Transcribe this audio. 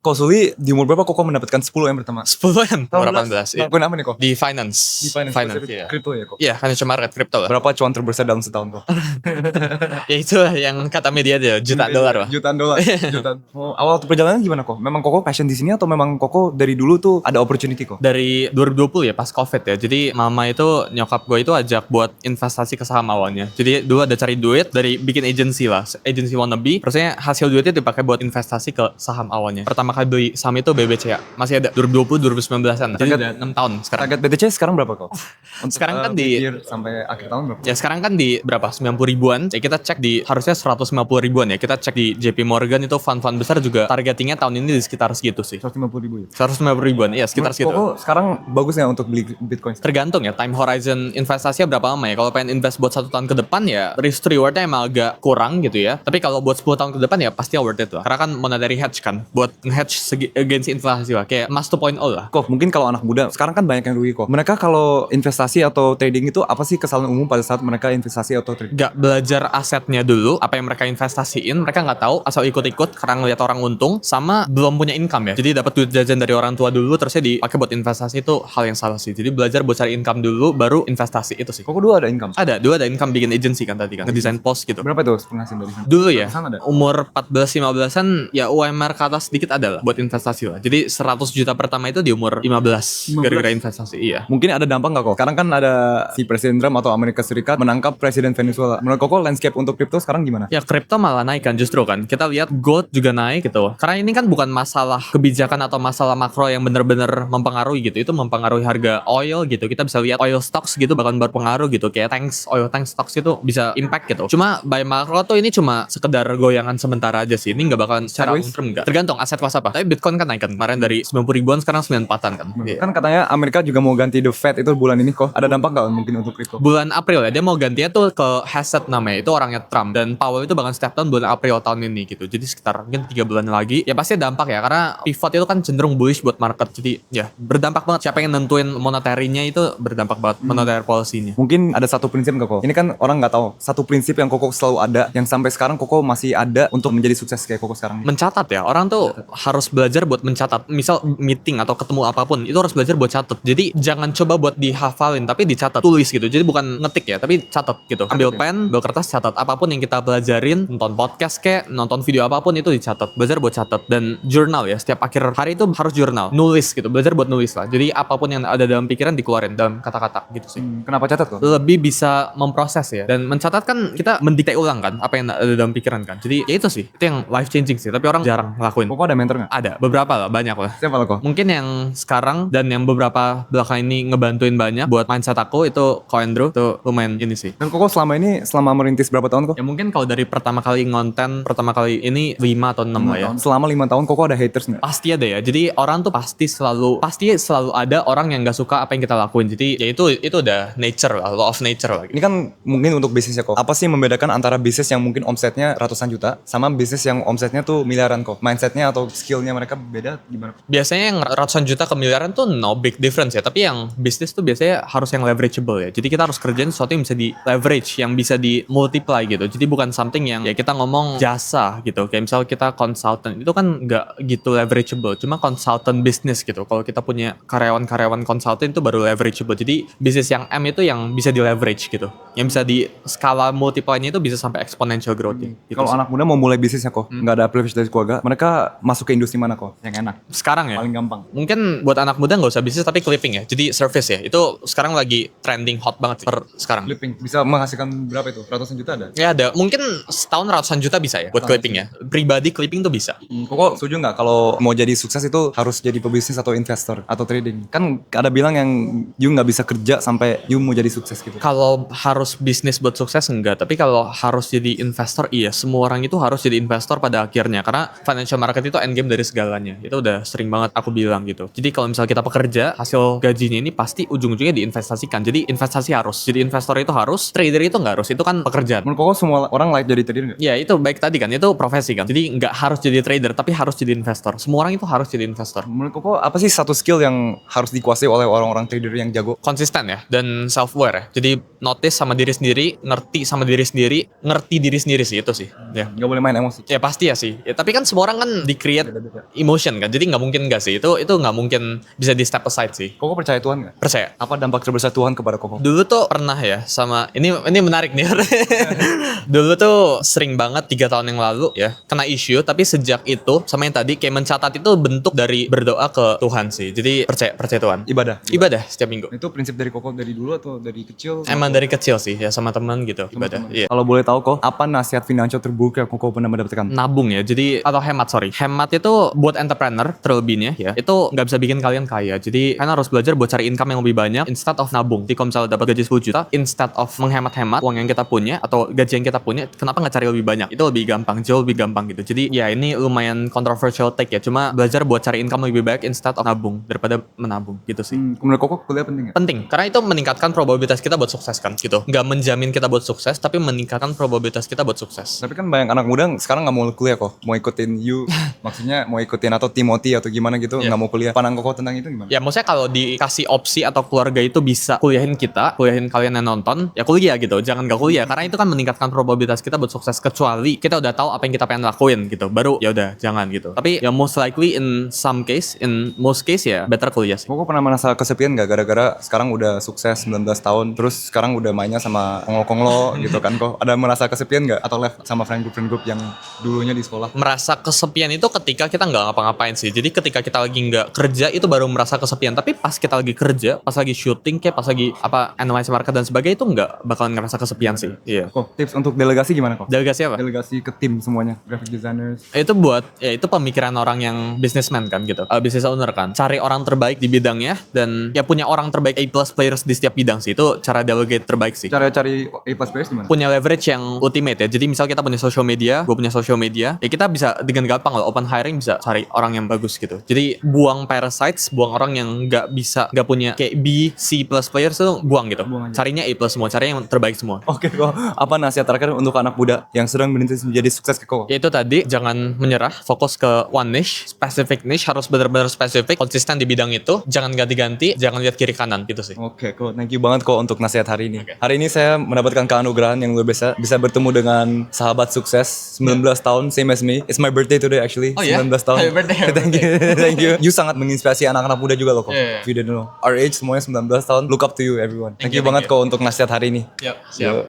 Kok Suli di umur berapa kok mendapatkan 10M pertama? 10M, 18 ya. Lakuin apa nih kok? Di finance. Di finance iya. crypto ya kok? Iya, financial market crypto lah. Berapa cuan terbesar dalam setahun kok? Ya itulah yang kata media dia, jutaan dolar lah. Jutaan dolar. Jutaan. Awal perjalanan gimana kok? Memang kok passion di sini atau memang kok dari dulu tuh ada opportunity kok? Dari 2020 ya pas COVID ya. Jadi mama itu nyokap gue itu ajak buat investasi ke saham awalnya. Jadi dulu ada cari duit dari bikin agency lah, agency wannabe. Terusnya hasil duitnya dipakai buat investasi ke saham awalnya. Pertama kali beli saham itu BBCA. Masih ada 2020 2019-an. Jadi udah 6 tahun sekarang. Target BTC sekarang berapa kok? Sekarang kan di sampai akhir tahun berapa? Ya sekarang kan di berapa? 90 ribuan. Ya kita cek di harusnya 150 ribuan ya. Kita cek di JP Morgan itu fund-fund besar juga targetingnya tahun ini di sekitar segitu sih. 150.000 ya? 150 ribuan, iya sekitar segitu. Kok sekarang bagus nggak untuk beli Bitcoin? Tergantung ya time horizon investasinya berapa lama ya. Kalau pengen invest buat 1 tahun ke depan ya risk rewardnya emang agak kurang gitu ya. Tapi kalau buat 10 tahun ke depan ya pasti worth it lah. Karena kan monetary hedge kan, buat hedge against inflasi lah. Kayak emas 2.0 lah. Kok mungkin kalau anak muda sekarang kan banyak yang rugi kok. Mereka kalau investasi atau trading itu apa sih kesalahan umum pada saat mereka investasi atau trading? Gak belajar asetnya dulu, apa yang mereka investasiin, mereka nggak tahu, asal ikut-ikut karena ngeliat orang untung, sama belum punya income ya. Jadi dapat duit jajan dari orang tua dulu, terusnya dipakai buat investasi, itu hal yang salah sih. Jadi belajar buat cari income dulu, baru investasi itu sih. Kok dulu ada income? Dulu ada income bikin agency kan tadi kan, ngedesain post gitu. Berapa itu penghasilan dari sana? Dulu ya, Ada? umur 14-15an ya UMR ke atas sedikit ada lah buat investasi lah. Jadi 100 juta pertama itu di umur 15 gara-gara investasi, iya. Mungkin ada dampak nggak kok? Sekarang kan ada si Presiden Trump atau Amerika Serikat menangkap Presiden Venezuela. Menurut kok landscape untuk kripto sekarang gimana? Ya kripto malah naik kan justru kan. Kita lihat gold juga naik gitu. Karena ini kan bukan masalah kebijakan atau masalah makro yang benar-benar mempengaruhi gitu. Itu mempengaruhi harga oil gitu. Kita bisa lihat oil stocks gitu bakal berpengaruh gitu. Kayak oil tank stocks itu bisa impact gitu. Cuma by makro tuh ini cuma sekedar goyangan sementara aja sih. Ini nggak bakalan secara long term nggak. Tergantung aset kelas apa. Tapi Bitcoin kan naik kan. Kemarin dari 90 ribuan sekarang 94-an kan. Kan katanya Amerika juga mau ganti The Fed itu bulan ini kok. Ada dampak nggak mungkin untuk kripto? Bulan April ya, dia mau gantinya tuh ke Hassett namanya, itu orangnya Trump, dan Powell itu bakal step down bulan April tahun ini gitu. Jadi sekitar mungkin 3 bulan lagi ya pasti dampak ya, karena pivot itu kan cenderung bullish buat market. Jadi ya berdampak banget. Siapa yang nentuin monetarinya itu berdampak banget, monetary policy-nya. Mungkin ada satu prinsip nggak kok? Ini kan orang nggak tahu. Satu prinsip yang Koko selalu ada, yang sampai sekarang Koko masih ada untuk menjadi sukses kayak Koko sekarang. Mencatat ya, orang tuh harus belajar buat mencatat. Misal meeting atau ketemu apapun, itu harus belajar buat catat. Jadi jangan coba buat dihafalin, tapi dicatat, tulis gitu. Jadi bukan ngetik ya, tapi catat gitu. Ambil pen, ambil kertas, catat. Apapun yang kita pelajarin, nonton podcast kayak, nonton video apapun itu dicatat. Belajar buat catat. Dan jurnal ya, setiap akhir hari itu harus jurnal. Nulis gitu, belajar buat nulis lah. Jadi apapun yang ada dalam pikiran dikeluarin dalam kata-kata gitu sih. Kenapa catat kok? Lebih bisa memproses ya. Dan mencatat kan kita mendikte ulang kan apa yang ada dalam pikiran kan. Jadi ya itu sih, itu yang life changing sih. Tapi orang jarang ngelakuin. Koko ada mentor nggak? Ada, beberapa lah, banyak lah. Siapa lo kok? Mungkin yang sekarang dan yang beberapa belakang ini ngebantuin banyak buat mindset aku itu Ko Andrew, itu lumayan ini sih. Dan Koko selama merintis berapa tahun kok? Ya mungkin kalau dari pertama kali ngonten, pertama kali ini 5 atau 6 lah ya. Selama 5 tahun Koko ada haters nggak? Pasti ada ya. Jadi orang tuh pasti selalu ada orang yang gak suka apa yang kita lakuin. Jadi ya itu udah nature lah, law of nature lah. Ini kan mungkin untuk bisnisnya kok. Apa sih membedakan antara bisnis yang mungkin omsetnya ratusan juta sama bisnis yang omsetnya tuh miliaran kok? Mindsetnya atau skillnya mereka beda gimana? Biasanya yang ratusan juta ke miliaran tuh no big difference ya. Tapi yang bisnis tuh biasanya harus yang leverageable ya. Jadi kita harus kerjain sesuatu yang bisa di leverage, yang bisa di multiply gitu. Jadi bukan something yang ya kita ngomong jasa gitu. Kayak misal kita consultant, itu kan nggak gitu leverageable. Cuma consultant business gitu. Kalau kita punya karyawan-karyawan consultant itu baru leverageable. Jadi bisnis yang M itu yang bisa di leverage gitu. Yang bisa di skala multiply-nya itu bisa sampai exponential growth gitu. Kalau anak muda mau mulai bisnisnya kok, nggak ada privilege dari keluarga, mereka masuk ke industri mana kok? Yang enak? Sekarang ya? Paling gampang. Mungkin buat anak muda nggak usah bisnis tapi clipping ya. Jadi service ya. Itu sekarang lagi trending hot banget sih per sekarang. Clipping bisa menghasilkan berapa itu? Ratusan juta ada? Ya ada. Mungkin setahun ratusan juta bisa ya buat clipping ya. Pribadi clipping tuh bisa. Kok setuju nggak kalau mau jadi sukses itu harus jadi pebisnis atau investor atau trading? Kan ada bilang yang you nggak bisa kerja sampai you mau jadi sukses gitu. Kalau harus bisnis buat sukses enggak, tapi kalau harus jadi investor iya, semua orang itu harus jadi investor pada akhirnya karena financial market itu endgame dari segalanya. Itu udah sering banget aku bilang gitu. Jadi kalau misalnya kita pekerja, hasil gajinya ini pasti ujung-ujungnya diinvestasikan. Jadi investasi harus. Jadi investor itu harus, trader itu nggak harus. Itu kan pekerjaan. Menurut kok semua orang layak jadi trader nggak? Ya itu baik tadi kan, itu profesi kan. Jadi nggak harus jadi trader, tapi harus jadi investor. Semua orang itu harus jadi investor. Menurut kok apa sih satu skill yang harus dikuasai oleh orang-orang trader yang jago? Konsisten ya, dan self-aware ya. Jadi notice sama diri sendiri, ngerti sama diri sendiri, ngerti diri sendiri sih, itu sih. Ya. Nggak boleh main emosi. Ya pasti ya sih. Ya, tapi kan semua orang kan di-create beda-beda. Emotion kan, jadi nggak mungkin nggak sih, itu nggak mungkin bisa di step aside sih. Koko percaya Tuhan nggak? Percaya. Apa dampak terbesar Tuhan kepada Koko? Dulu tuh pernah ya sama ini menarik nih. Dulu tuh sering banget 3 tahun yang lalu ya kena isu, tapi sejak itu sama yang tadi kayak mencatat itu bentuk dari berdoa ke Tuhan sih. Jadi percaya Tuhan. Ibadah setiap minggu. Itu prinsip dari Koko dari dulu atau dari kecil? Emang dari kecil sih ya sama teman gitu ibadah. Iya. Kalau boleh tahu kok, apa nasihat financial terburuk yang Koko pernah mendapatkan? Nabung ya, jadi atau hemat itu buat entrepreneur terlebihnya ya, itu nggak bisa bikin kalian kaya. Jadi kalian harus belajar buat cari income yang lebih banyak instead of nabung. Jadi kalau misalnya dapat gaji 10 juta, instead of menghemat-hemat uang yang kita punya atau gaji yang kita punya, kenapa nggak cari lebih banyak? Itu lebih gampang, jauh lebih gampang gitu. Jadi ya ini lumayan controversial take ya, cuma belajar buat cari income lebih banyak instead of nabung daripada menabung gitu sih. Menurut Koko kuliah penting nggak? Penting, karena itu meningkatkan probabilitas kita buat sukses kan gitu. Nggak menjamin kita buat sukses, tapi meningkatkan probabilitas kita buat sukses. Tapi kan banyak anak muda sekarang nggak mau kuliah kok, mau ikutin you, maksudnya mau ikutin atau Timothy atau gimana gitu, nggak mau kuliah. Pandangan Koko tentang itu gimana? Ya maksudnya kalau dikasih opsi atau keluarga itu bisa kuliahin kalian yang nonton, ya kuliah gitu. Jangan gak kuliah, karena itu kan meningkatkan probabilitas kita buat sukses, kecuali kita udah tahu apa yang kita pengen lakuin gitu. Baru ya udah jangan gitu. Tapi ya most likely in most case ya better kuliah sih. Koko pernah merasa kesepian nggak gara-gara sekarang udah sukses 19 tahun, terus sekarang udah mainnya sama konglo-konglo gitu kan kok? Ada merasa kesepian nggak? Atau left sama friend group yang dulunya di sekolah? Merasa kesepian itu ketika kita nggak ngapa-ngapain sih. Jadi ketika kita lagi nggak kerja itu baru merasa kesepian. Tapi pas kita lagi kerja, pas lagi syuting kayak pas lagi analyze market dan sebagainya, itu nggak bakalan ngerasa kesepian sih. Iya. Kok tips untuk delegasi gimana kok? Delegasi apa? Delegasi ke tim semuanya, graphic designers. Itu buat ya itu pemikiran orang yang businessman kan gitu, business owner kan, cari orang terbaik di bidangnya dan ya punya orang terbaik A+ players di setiap bidang sih. Itu cara delegate terbaik sih. Cara cari A+ players gimana? Punya leverage yang ultimate ya. Jadi misal kita punya social media, gue punya social media, ya kita bisa dengan gampang loh open hiring, bisa cari orang yang bagus gitu. Jadi buang parasites, buang orang yang nggak punya kayak B, C+ players itu buang gitu. Carinya A+ semua, cari yang terbaik semua. Oke kok, apa nasihat terakhir untuk anak muda yang sedang merintis menjadi sukses ke Koko? Ya itu tadi, jangan menyerah, fokus ke one niche, specific niche, harus benar-benar spesifik, konsisten di bidang itu, jangan ganti-ganti, jangan lihat kiri kanan gitu sih. Oke kok, thank you banget kok untuk nasihat hari ini. Hari ini saya mendapatkan keanugerahan yang luar biasa, bisa bertemu dengan sahabat sukses 19 tahun, same as me. It's my birthday today actually. Oh, yeah? 19 tahun. Happy birthday, happy Thank you, thank you. You sangat menginspirasi anak-anak muda juga loh kok. Yeah. If you didn't know. Our age semuanya 19 tahun. Look up to you everyone. Thank you banget kok untuk nasihat hari ini. Siap.